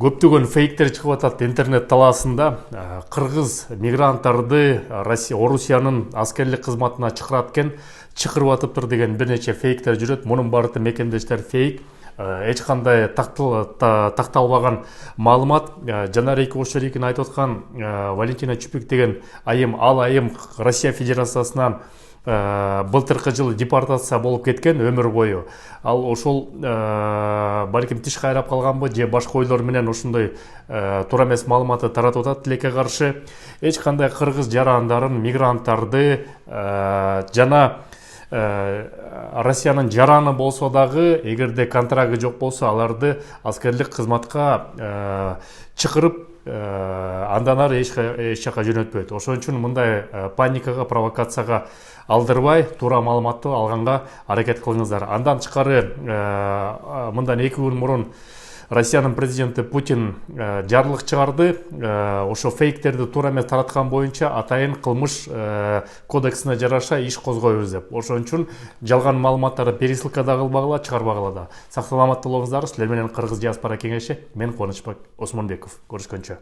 Көптөгөн фейктер чыгып атат интернет талаасында. Кыргыз мигранттарды Орусиянын аскерлик кызматына чакырат экен, чакырып атыптыр деген бир нече фейктер жүрөт. Мунун баары мекендештер фейк. Эч кандай такталбаган маалымат. Жанар эки ошорикин айтып аткан Валентина Чупик деген айым, Россия Федерациясынан былтыркы жылы депортация болуп кеткен өмүр бою. Ал ошол балким тиш кайрап калганбы же башка ойлор менен ошондой туура эмес маалыматты таратып атат тилекке каршы. Эч кандай кыргыз жарандарын, мигранттарды жана Россиянын жараны болсо дагы, эгерде контрагы жок болсо, аларды аскерлик кызматка чакырып андан ары эч жака жөнөтпөйт. Ошон үчүн мындай паникага, провокацияга алдырбай, туура маалыматты алганга аракет кылыңыздар. Андан тышкары мындан 2 күн мурун Россиянын президенти Путин жарлык чыгарды. Ошо фейктерди туура эмес тараткан боюнча атайын кылмыш кодексине жараша иш козгойбуз деп. Ошон үчүн жалган маалыматтарды пересылка да кылбагыла, чыгарбагыла да. Сак саламатта болуңуздар. Силер менен Кыргыз диаспора кеңеши. Мен Кубанычбек Осмонбеков. Көрүшкөнчө.